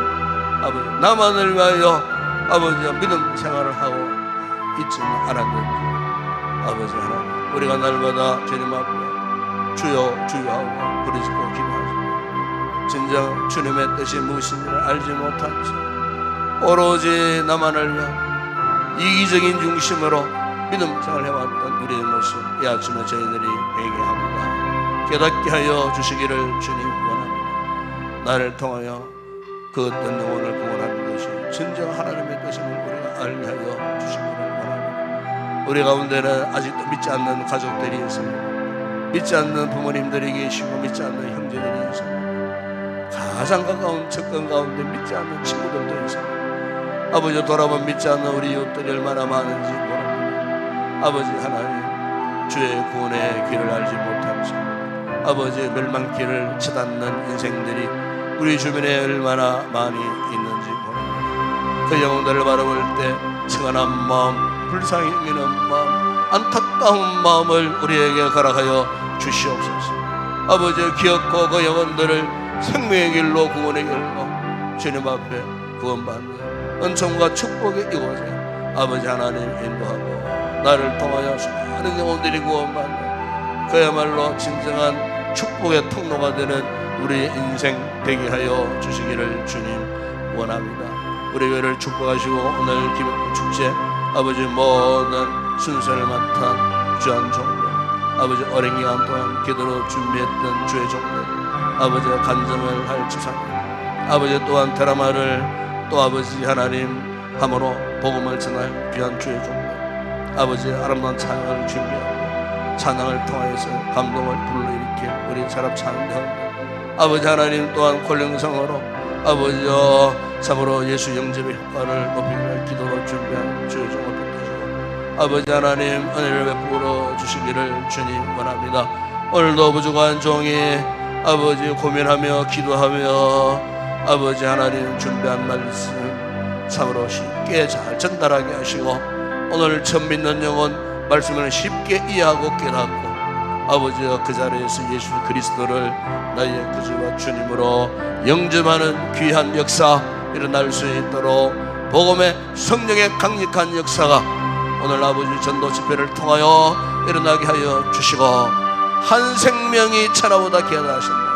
아버지, 나만을 위하여 아버지와 믿음 생활을 하고 있지는 않았는지, 아버지 하나님, 우리가 날마다 주님 앞에 주여 주여 하고 부르짖고 기도하시고 진정 주님의 뜻이 무엇인지를 알지 못한 채 오로지 나만을 위한 이기적인 중심으로 믿음 생활을 해왔던 우리의 모습, 이 아침에 저희들이 회개합니다. 깨닫게 하여 주시기를 주님 원합니다. 나를 통하여 그 어떤 영혼을 구원하는 것이 진정 하나님의 뜻임을 우리가 알게 하여 주시기를 원합니다. 우리 가운데는 아직도 믿지 않는 가족들이 있습니다. 믿지 않는 부모님들이 계시고 믿지 않는 형제들이 있습니다. 가장 가까운 접근 가운데 믿지 않는 친구들도 있습니다. 아버지, 돌아보면 믿지 않는 우리 이웃들이 얼마나 많은지 모릅니다. 아버지 하나님, 주의 구원의 길을 알지 못한 채 아버지 멸망길을 치닫는 인생들이 우리 주변에 얼마나 많이 있는지 모릅니다. 그 영혼들을 바라볼 때 청한한 마음, 불쌍히 여기는 마음, 안타까운 마음을 우리에게 허락하여 주시옵소서. 아버지, 기억고 그 영혼들을 생명의 길로 구원의 길로 주님 앞에 구원받는 은총과 축복의 이곳에 아버지 하나님 인도하고 나를 통하여 수많은 영혼들이 구원받는 그야말로 진정한 축복의 통로가 되는 우리의 인생 되게 하여 주시기를 주님 원합니다. 우리 교회를 축복하시고 오늘 기쁜 축제 아버지 모든 순서를 맡은 주한 종들, 아버지 오랜 기간 동안 기도로 준비했던 주의 종들, 아버지가 간증을 할 집사님, 아버지 또한 드라마를 또 아버지 하나님 함으로 복음을 전할 귀한 주의 종들, 아버지 아름다운 찬양을 준비하고 찬양을 통해서 감동을 불러일으킬 우리 사람 찬양들, 아버지 하나님 또한 권령성으로 아버지여 참으로 예수 영접의 효과를 높이기 위해 기도로 준비한 주의 종을 붙드시고 아버지 하나님 은혜를 베풀어 주시기를 주님 원합니다. 오늘도 부족한 종이 아버지 고민하며 기도하며 아버지 하나님 준비한 말씀 참으로 쉽게 잘 전달하게 하시고 오늘 처음 믿는 영혼 말씀을 쉽게 이해하고 깨닫고 아버지가 그 자리에서 예수 그리스도를 나의 구주와 주님으로 영접하는 귀한 역사 일어날 수 있도록 복음의 성령의 강력한 역사가 오늘 아버지 전도 집회를 통하여 일어나게 하여 주시고 한 생명이 천하보다 귀하다 하신다.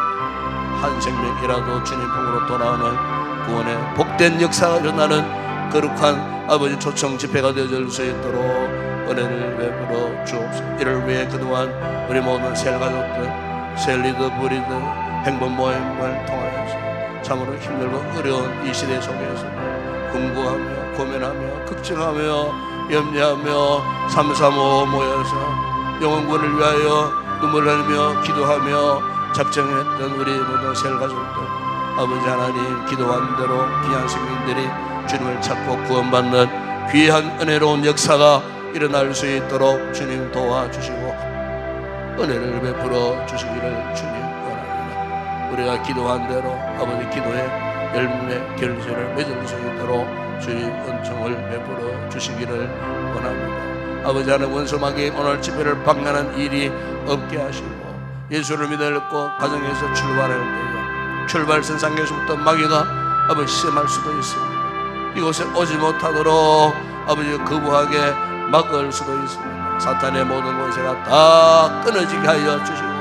한 생명이라도 주님 품으로 돌아오는 구원의 복된 역사가 일어나는 거룩한 아버지 초청 집회가 되어질 수 있도록 은혜를 베풀어 주옵소서. 이를 위해 그동안 우리 모든 셀가족들, 셀리더, 브리더, 행본 모임을 통하여서 참으로 힘들고 어려운 이 시대 속에서 공부하며 고민하며 걱정하며 염려하며 335 모여서 영혼구원을 위하여 눈물 흘리며 기도하며 작정했던 우리 모든 셀가족들, 아버지 하나님 기도한 대로 귀한 생명들이 주님을 찾고 구원받는 귀한 은혜로운 역사가 일어날 수 있도록 주님 도와주시고 은혜를 베풀어 주시기를 주님 원합니다. 우리가 기도한 대로 아버지 기도의 열매 결실을 맺을 수 있도록 주님 은총을 베풀어 주시기를 원합니다. 아버지 하나님 원수마귀 오늘 집회를 방해하는 일이 없게 하시고 예수를 믿고 가정에서 출발할 때에 출발선 상에서부터 마귀가 아버지 시험할 수도 있습니다. 이곳에 오지 못하도록 아버지 거부하게 막을 수도 있습니다. 사탄의 모든 권세가 다 끊어지게 하여 주시고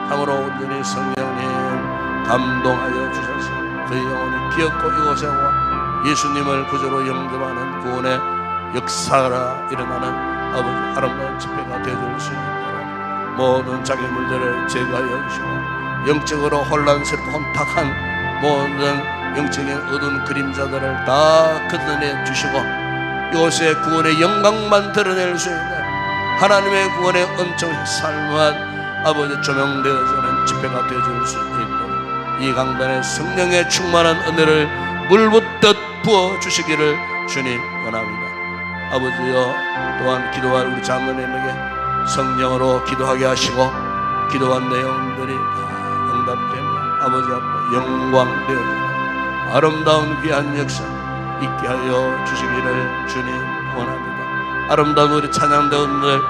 참으로 온전히 성령님 감동하여 주셔서 그의 영혼이 기었고 이곳에 와 예수님을 구주로 영접하는 구원의 역사가 일어나는 아버지 아름다운 집회가 되어줄 수 있도록 모든 장애물들을 제거하여 주시고 영적으로 혼란스럽고 혼탁한 모든 영적인 어두운 그림자들을 다 걷어내 주시고 이곳에 구원의 영광만 드러낼 수 있는 하나님의 구원의 은총의 삶만 아버지 조명되어지는 집회가 되어줄 수 있도록 이 강단에 성령의 충만한 은혜를 물붓듯 부어주시기를 주님 원합니다. 아버지여 또한 기도할 우리 장로님에게 성령으로 기도하게 하시고 기도한 내용들이 다 응답되며 아버지 앞에 영광되어지는 아름다운 귀한 역사 있게 하여 주시기를 주님 원합니다. 아름다운 우리 찬양대원들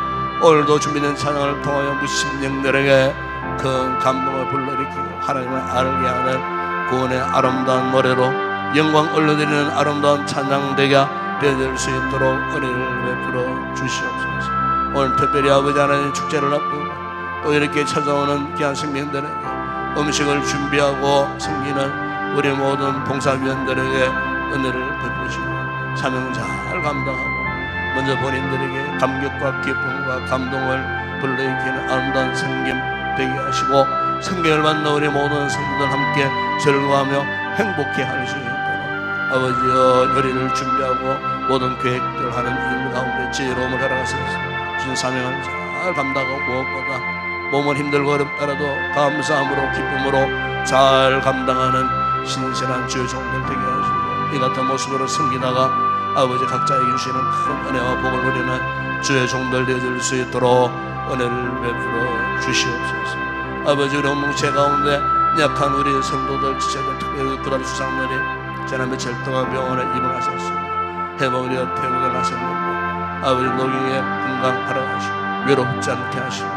오늘도 준비된 찬양을 통하여 무심령들에게 큰 감동을 불러일으키고 하나님을 알게 하는 구원의 아름다운 노래로 영광 올려드리는 아름다운 찬양대가 되어질 수 있도록 은혜를 베풀어 주시옵소서. 오늘 특별히 아버지 하나님 축제를 앞두고 또 이렇게 찾아오는 귀한 생명들에게 음식을 준비하고 섬기는 우리 모든 봉사위원들에게 은혜를 베푸시고 사명 잘 감당하고 먼저 본인들에게 감격과 기쁨과 감동을 불러일으키는 아름다운 성김 되게 하시고 성경을 받는 우리 모든 성도들 함께 즐거워하며 행복해 할 수 있도록 아버지여 요리를 준비하고 모든 계획들 하는 일 가운데 지혜로움을 허락하셔서 주신 사명을 잘 감당하고 무엇보다 몸은 힘들고 어렵더라도 감사함으로 기쁨으로 잘 감당하는 신실한 주의 종들 되게 하시고 이 같은 모습으로 섬기다가 아버지 각자에게 주시는 큰 은혜와 복을 누리는 주의 종들 되어질 수 있도록 은혜를 베풀어 주시옵소서. 아버지 우리 공동체 가운데 약한 우리 성도들 지체들 특별히 구달 수상들이 지난 며칠 동안 병원에 입원하셨습니다. 회복되어 퇴원을 하셨는데 아버지 노경에 건강하라 하시고 외롭지 않게 하시고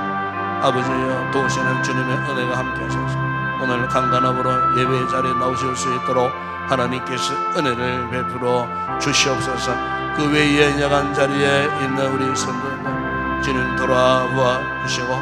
아버지여 도우시는 주님의 은혜가 함께 하셔서 오늘 강간함으로 예배의 자리에 나오실 수 있도록 하나님께서 은혜를 베풀어 주시옵소서. 그 외에 야간 자리에 있는 우리 성도들 주님 돌아와 주시고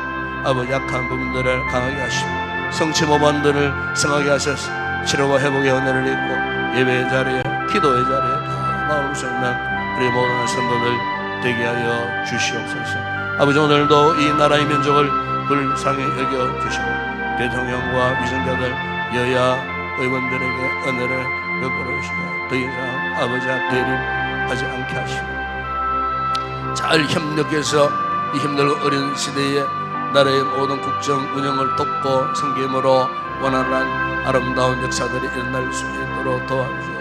아버지 약한 부분들을 강하게 하시고 성취모반들을 성하게 하셔서 치료와 회복의 은혜를 입고 예배의 자리에 기도의 자리에 다 나올 수 있는 우리 모든 성도들 되게 하여 주시옵소서. 아버지 오늘도 이 나라의 민족을 불쌍히 여겨 주시고 대통령과 위정자들 여야 의원들에게 은혜를 베풀어 주시고 더 이상 아버지와 대립하지 않게 하시고 잘 협력해서 이 힘들고 어려운 시대에 나라의 모든 국정 운영을 돕고 성김으로 원활한 아름다운 역사들이 일어날 수 있도록 도와주시고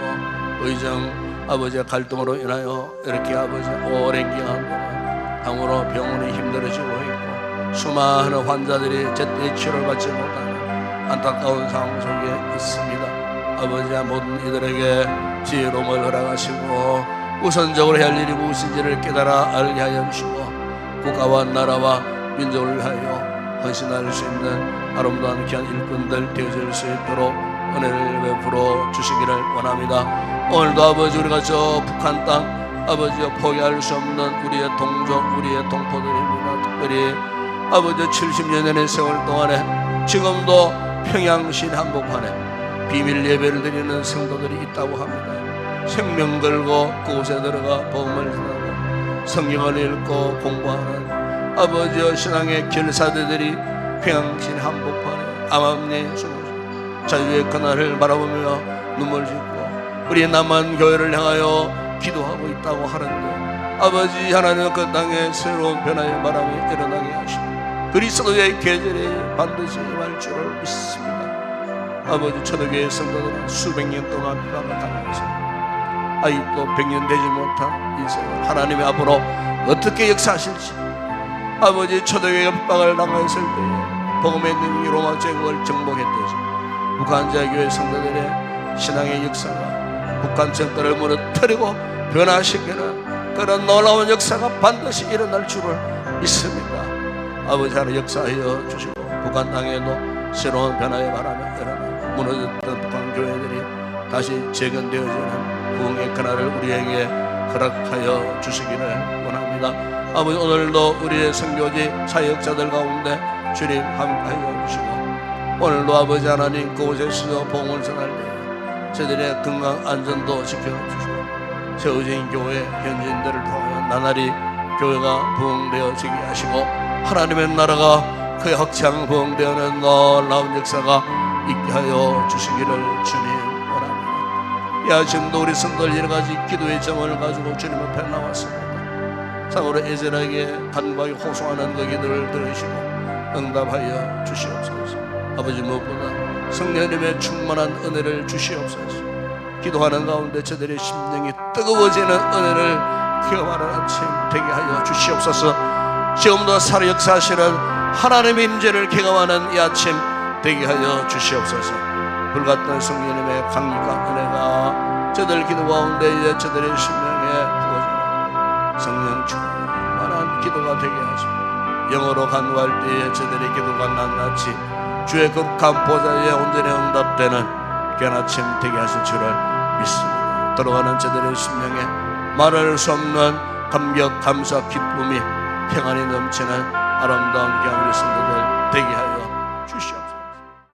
의정 아버지의 갈등으로 인하여 이렇게 아버지 오랜 기간 동안 당으로 병원이 힘들어지고 있고 수많은 환자들이 제때 치료를 받지 못하는 안타까운 상황 속에 있습니다. 아버지와 모든 이들에게 지혜로움을 허락하시고 우선적으로 해야 할 일이 무엇인지를 깨달아 알게 하여 주시고 국가와 나라와 민족을 위하여 헌신할 수 있는 아름다운 귀한 일꾼들 되어질 수 있도록 은혜를 베풀어 주시기를 원합니다. 오늘도 아버지 우리가 저 북한 땅 아버지여 포기할 수 없는 우리의 동족 우리의 동포들입니다. 특별히 아버지 70년의 세월 동안에 지금도 평양시 한복판에 비밀 예배를 드리는 성도들이 있다고 합니다. 생명 걸고 그곳에 들어가 복음을 전하고 성경을 읽고 공부하는 아버지여 신앙의 결사대들이 평양시 한복판에 암암리에 숨어서 자유의 그날을 바라보며 눈물 짓고 우리 남한 교회를 향하여 기도하고 있다고 하는데 아버지 하나님 그 땅에 새로운 변화의 바람이 일어나게 하시고 그리스도의 계절이 반드시 임할 줄을 믿습니다. 아버지 초대교회 성도들은 수백 년 동안 비방을 당하면서 아직도 100년 되지 못한 이 세월 하나님의 앞으로 어떻게 역사하실지 아버지 초대교회가 핍박을 당했을 때에 복음의 능력이 로마 제국을 정복했듯이 북한제교회 성도들의 신앙의 역사가 북한 정권을 무너뜨리고 변화시키는 그런 놀라운 역사가 반드시 일어날 줄을 믿습니다. 아버지 하나님 역사하여 주시고 북한 땅에도 새로운 변화의 바람이 일어나 무너졌던 북한 교회들이 다시 재건되어지는 부흥의 그날을 우리에게 허락하여 주시기를 원합니다. 아버지, 오늘도 우리의 선교지 사역자들 가운데 주님 함께하여 주시고, 오늘도 아버지 하나님 그곳에서 복음을 전할 때 저들의 건강 안전도 지켜주시고, 세워진 교회 현지인들을 통하여 나날이 교회가 부흥되어지게 하시고, 하나님의 나라가 그의 확장 부흥되어는 놀라운 역사가 있게 하여 주시기를 주님 원합니다. 이 아침도 우리 성도들 여러가지 기도의 점을 가지고 주님 앞에 나왔습니다. 참으로 애절하게 간과하게 호소하는 그 기도를 들으시고 응답하여 주시옵소서. 아버지, 무엇보다 성령님의 충만한 은혜를 주시옵소서. 기도하는 가운데 저들의 심령이 뜨거워지는 은혜를 경험하는 아침 되게 하여 주시옵소서. 지금도 살아 역사하시는 하나님의 임재를 경험하는 이 아침 되게 하여 주시옵소서. 불같은 성령님의 강력한 은혜가 저들 기도 가운데 이제 저들의 심령에 부어지고 성령 충만한 기도가 되게 하시고, 영어로 간구할 때에 저들의 기도가 낱낱이 주의 극한 보좌에 온전히 응답되는 귀한 아침 되게 하실 줄을 믿습니다. 들어가는 저들의 심령에 말할 수 없는 감격, 감사, 기쁨이 평안이 넘치는 아름다운 귀한 우리 성도들 되게 하여